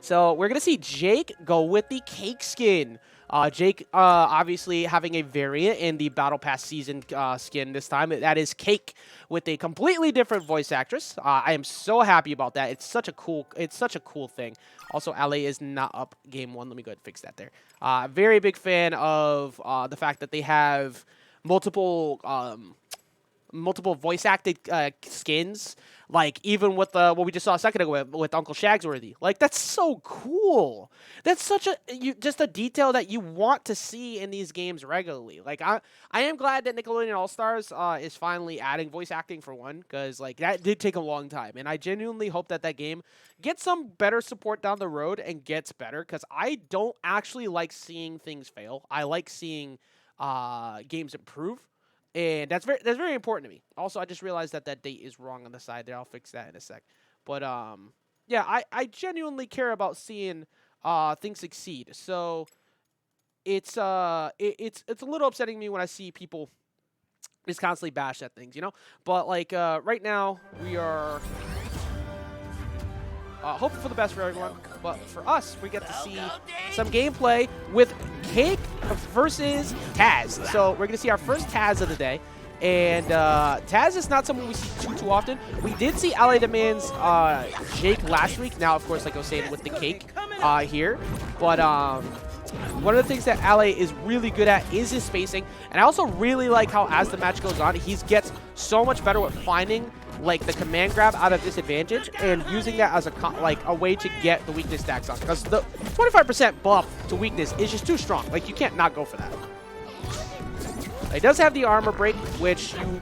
So we're going to see Jake go with the cake skin. Jake obviously having a variant in the Battle Pass season skin this time. That is Cake with a completely different voice actress. I am so happy about that. It's such a cool thing. Also, LA is not up game 1. Let me go ahead and fix that there. Very big fan of the fact that they have multiple voice acted skins, like even with what we just saw a second ago with Uncle Shagsworthy. Like, that's so cool. That's such just a detail that you want to see in these games regularly. Like, I am glad that Nickelodeon All Stars is finally adding voice acting for one, because like that did take a long time, and I genuinely hope that that game gets some better support down the road and gets better, because I don't actually like seeing things fail. I like seeing games improve. And that's very important to me. Also, I just realized that that date is wrong on the side there. I'll fix that in a sec. But yeah, I genuinely care about seeing things succeed. So it's it's a little upsetting me when I see people just constantly bash at things, you know. But like right now, we are hoping for the best for everyone. But for us, we get to see some gameplay with Cake versus Taz. So we're going to see our first Taz of the day. And Taz is not someone we see too often. We did see aletheman's Jake last week. Now, of course, like I was saying, with the Cake here. But one of the things that Ale is really good at is his spacing. And I also really like how, as the match goes on, he gets so much better with finding like the command grab out of disadvantage and using that as a way to get the weakness stacks on, because the 25% buff to weakness is just too strong. Like, you can't not go for that. It does have the armor break, which you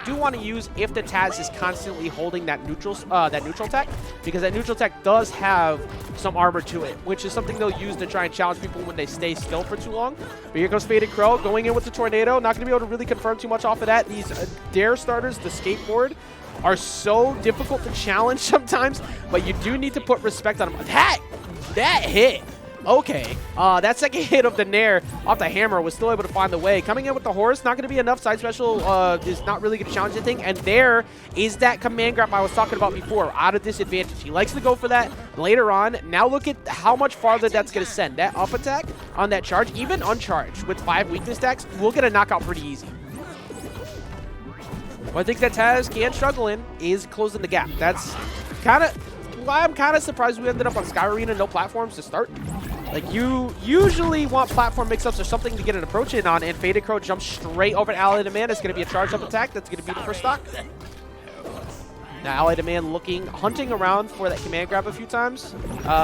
do want to use if the Taz is constantly holding that neutral tech, because that neutral tech does have some armor to it, which is something they'll use to try and challenge people when they stay still for too long. But here goes FadedCrow going in with the tornado. Not going to be able to really confirm too much off of that. These dare starters, the skateboard, are so difficult to challenge sometimes, but you do need to put respect on them. That hit. Okay, that second hit of the Nair off the hammer was still able to find the way. Coming in with the horse, not going to be enough. Side special is not really going to challenge anything. And there is that command grab I was talking about before, out of disadvantage. He likes to go for that later on. Now look at how much farther that's going to send. That up attack on that charge, even uncharged with 5 weakness stacks, will get a knockout pretty easy. What I think that Taz can struggle in is closing the gap. That's kind of why I'm kind of surprised we ended up on Sky Arena, no platforms to start. Like, you usually want platform mix-ups or something to get an approach in on, and FadedCrow jumps straight over to aletheman. It's going to be a charge-up attack. That's going to be the first stock. Now, aletheman hunting around for that command grab a few times,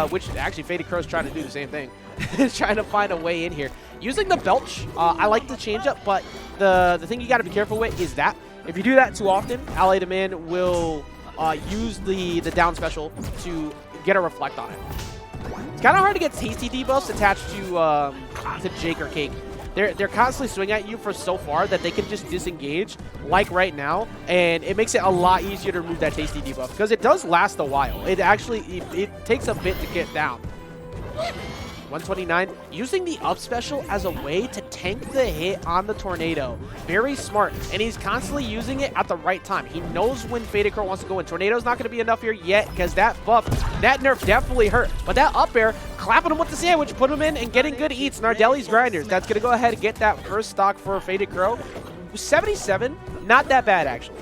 which actually FadedCrow's trying to do the same thing. He's trying to find a way in here. Using the belch, I like the change-up, but the thing you got to be careful with is that if you do that too often, aletheman will use the down special to get a reflect on it. It's kind of hard to get tasty debuffs attached to Jake or Cake. They're constantly swinging at you for so far that they can just disengage, like right now, and it makes it a lot easier to remove that tasty debuff, because it does last a while. It actually it takes a bit to get down. 129, using the up special as a way to tank the hit on the tornado. Very smart, and he's constantly using it at the right time. He knows when FadedCrow wants to go in. Tornado's not going to be enough here yet, because that buff, that nerf definitely hurt. But that up air, clapping him with the sandwich, put him in, and getting good eats. Nardelli's Grinders, that's going to go ahead and get that first stock for FadedCrow. 77, not that bad, actually.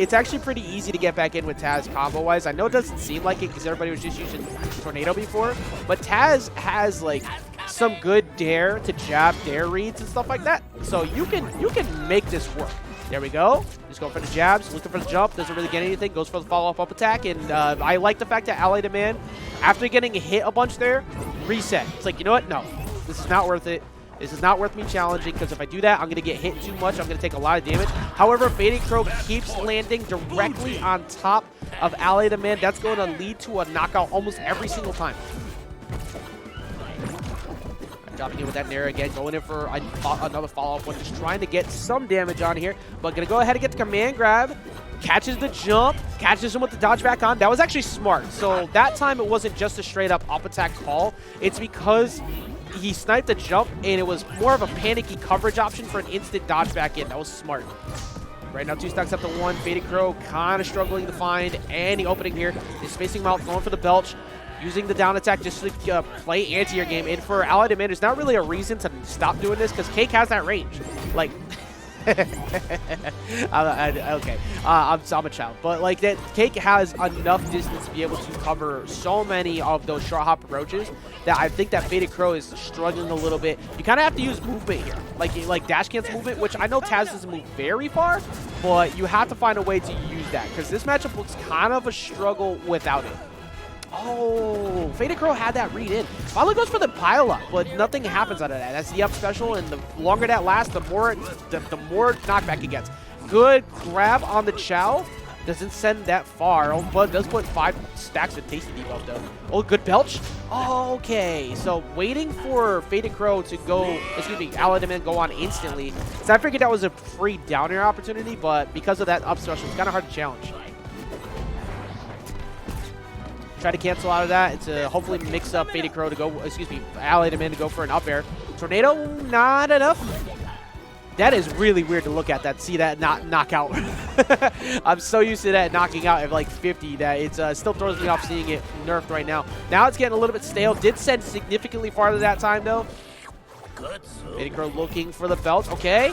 It's actually pretty easy to get back in with Taz combo-wise. I know it doesn't seem like it because everybody was just using Tornado before, but Taz has like some good dare to jab dare reads and stuff like that. So you can make this work. There we go. Just going for the jabs, looking for the jump. Doesn't really get anything. Goes for the follow-up up attack. And I like the fact that aletheman, after getting hit a bunch there, reset. It's like, you know what? No, this is not worth it. This is not worth me challenging, because if I do that, I'm going to get hit too much. I'm going to take a lot of damage. However, FadedCrow keeps landing directly on top of aletheman. That's going to lead to a knockout almost every single time. Dropping in with that Nair again, going in for another follow-up one, just trying to get some damage on here. But going to go ahead and get the command grab. Catches the jump, catches him with the dodge back on. That was actually smart. So that time it wasn't just a straight-up up attack call. It's because he sniped the jump, and it was more of a panicky coverage option for an instant dodge back in. That was smart. Right now, 2 stocks up to 1. FadedCrow kind of struggling to find any opening here. He's spacing him out, going for the belch. using the down attack just to play anti-air game. And for aletheman, there's not really a reason to stop doing this because Cake has that range. Like, okay, I'm a child, but like that Cake has enough distance to be able to cover so many of those short hop approaches that I think that FadedCrow is struggling a little bit. You kind of have to use movement here, like dash cancel movement, which I know Taz doesn't move very far, but you have to find a way to use that because this matchup looks kind of a struggle without it. Oh, FadedCrow had that read in. Finally goes for the pile-up, but nothing happens out of that. That's the up special, and the longer that lasts, the more knockback it gets. Good grab on the Chow. Doesn't send that far, but does put 5 stacks of Tasty debuff, though. Oh, good belch. Okay, so waiting for FadedCrow to go, aletheman go on instantly. So I figured that was a free down air opportunity, but because of that up special, it's kind of hard to challenge. Try to cancel out of that and to hopefully mix up FadedCrow to go, aletheman to go for an up air. Tornado, not enough. That is really weird to look at, see that not knockout. I'm so used to that knocking out at like 50 that it still throws me off seeing it nerfed right now. Now it's getting a little bit stale. Did send significantly farther that time though. FadedCrow looking for the belt. Okay.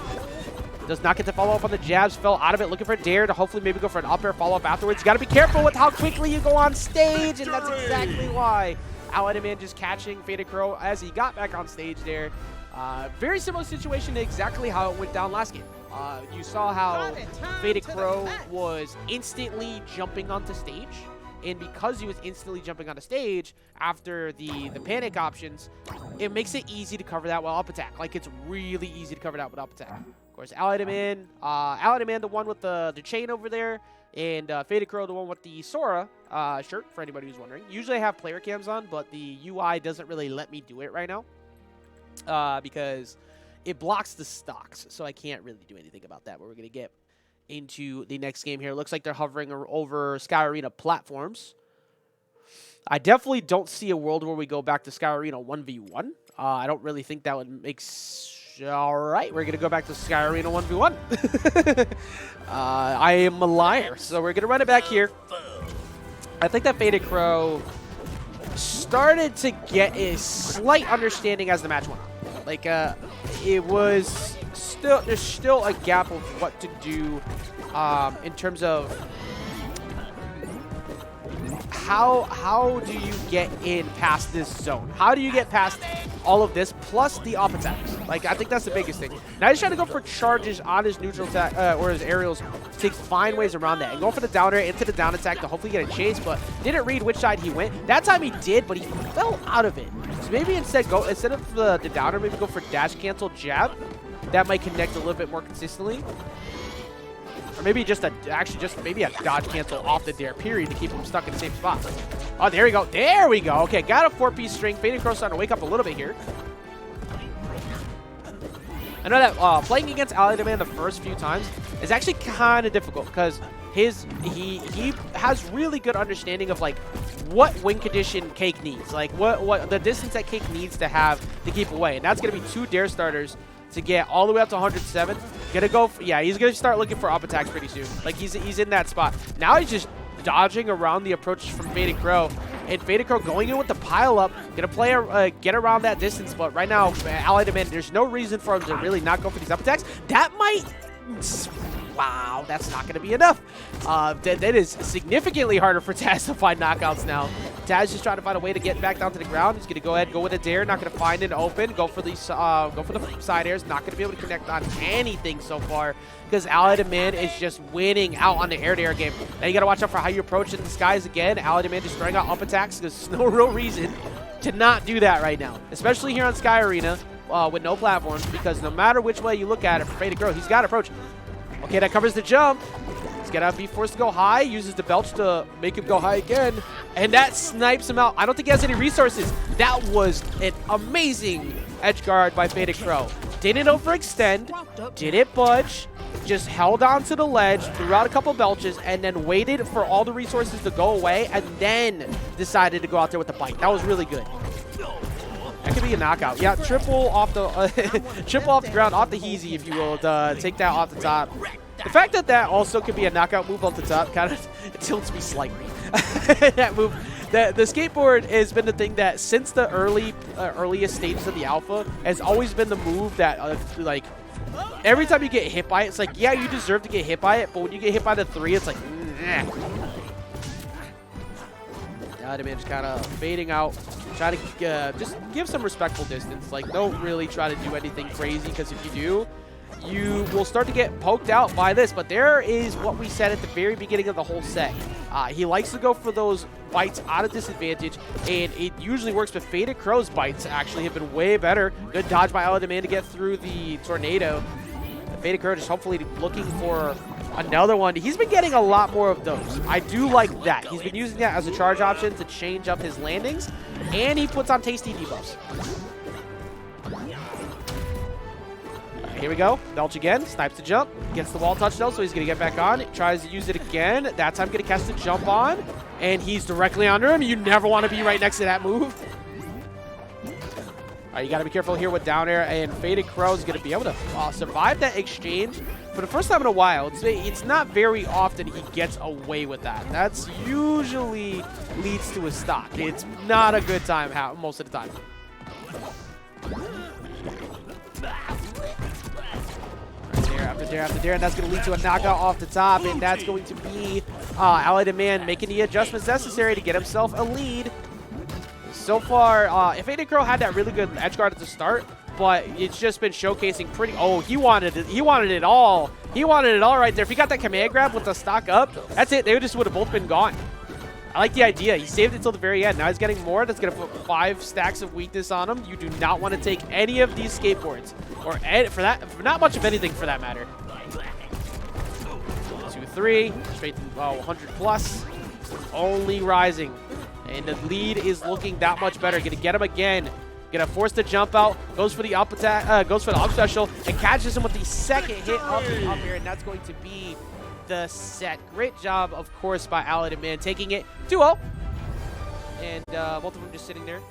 Does not get to follow up on the jabs. Fell out of it, looking for a dare to hopefully maybe go for an up air follow up afterwards. You got to be careful with how quickly you go on stage, and that's exactly why aletheman just catching FadedCrow as he got back on stage there. Very similar situation to exactly how it went down last game. You saw how FadedCrow was instantly jumping onto stage, and because he was instantly jumping onto stage after the panic options, it makes it easy to cover that with up attack. Like, it's really easy to cover that with up attack. Of course, aletheman the one with the chain over there, and FadedCrow the one with the Sora shirt, for anybody who's wondering. Usually I have player cams on, but the UI doesn't really let me do it right now because it blocks the stocks, so I can't really do anything about that. But we're going to get into the next game here. Looks like they're hovering over Sky Arena platforms. I definitely don't see a world where we go back to Sky Arena 1v1. I don't really think that would make all right, we're going to go back to Sky Arena 1v1. I am a liar, so we're going to run it back here. I think that FadedCrow started to get a slight understanding as the match went on. Like, it was still, there's still a gap of what to do in terms of how do you get in past this zone? How do you get past all of this plus the up attacks? Like, I think that's the biggest thing. Now he's trying to go for charges on his neutral attack or his aerials to find ways around that and go for the down air into the down attack to hopefully get a chase, but didn't read which side he went. That time he did, but he fell out of it. So maybe instead of the down air, maybe go for dash cancel jab. That might connect a little bit more consistently. Or maybe just maybe a dodge cancel off the dare period to keep him stuck in the same spot. Oh, there we go. There we go. Okay, got a 4-piece string. FadedCrow starting to wake up a little bit here. I know that playing against aletheman the first few times is actually kind of difficult because he has really good understanding of like what win condition Cake needs, like what the distance that Cake needs to have to keep away, and that's gonna be 2 dare starters to get all the way up to 107. Gonna go, he's gonna start looking for up attacks pretty soon. Like he's in that spot. Now he's just dodging around the approach from FadedCrow, and FadedCrow going in with the pile up, gonna play get around that distance. But right now, aletheman, there's no reason for him to really not go for these up attacks. That might. Wow, that's not going to be enough. That is significantly harder for Taz to find knockouts now. Taz just trying to find a way to get back down to the ground. He's going to go ahead, go with a dare, not going to find an open, go for the side airs, not going to be able to connect on anything so far because aletheman is just winning out on the air-to-air game. Now you got to watch out for how you approach in the skies again. aletheman just throwing out up attacks. There's no real reason to not do that right now, especially here on Sky Arena with no platforms, because no matter which way you look at it for FadedCrow, he's got approach. Okay, that covers the jump. He's going to be forced to go high, uses the belch to make him go high again, and that snipes him out. I don't think he has any resources. That was an amazing edge guard by FadedCrow. Didn't overextend, didn't budge, just held on to the ledge, threw out a couple belches, and then waited for all the resources to go away, and then decided to go out there with the bite. That was really good. That could be a knockout. Yeah, triple off the ground, off the heezy, if you will, to take that off the top. The fact that that also could be a knockout move off the top kind of tilts me slightly. That move The skateboard has been the thing that since the earliest stages of the alpha has always been the move that like every time you get hit by it, it's like, yeah, you deserve to get hit by it, but when you get hit by the 3, it's like, nah. aletheman just kind of fading out, trying to just give some respectful distance. Like, don't really try to do anything crazy, because if you do, you will start to get poked out by this. But there is what we said at the very beginning of the whole set. He likes to go for those bites out of disadvantage, and it usually works, but FadedCrow's bites actually have been way better. Good dodge by aletheman to get through the tornado. FadedCrow just hopefully looking for another one. He's been getting a lot more of those. I do like that. He's been using that as a charge option to change up his landings, and he puts on tasty debuffs. Here we go. Belch again. Snipes the jump. Gets the wall touch though, so he's going to get back on. Tries to use it again. That time going to catch the jump on, and he's directly under him. You never want to be right next to that move. All right, you got to be careful here with down air, and FadedCrow is going to be able to survive that exchange for the first time in a while. It's not very often he gets away with that. That's usually leads to a stock. It's not a good time most of the time. After there, and that's going to lead to a knockout off the top, and that's going to be aletheman making the adjustments necessary to get himself a lead. So far, FadedCrow had that really good edge guard at the start, but it's just been showcasing pretty. Oh, he wanted it. He wanted it all. He wanted it all right there. If he got that command grab with the stock up, that's it. They just would have both been gone. I like the idea. He saved it till the very end. Now he's getting more. That's going to put 5 stacks of weakness on him. You do not want to take any of these skateboards, or for not much of anything for that matter. 2-3, straight to 100 plus, only rising, and the lead is looking that much better. Going to get him again. Going to force the jump out. Goes for the up attack. Goes for the up special and catches him with the second hit of the up air, and that's going to be the set. Great job, of course, by aletheman, taking it 2-0. And both of them just sitting there.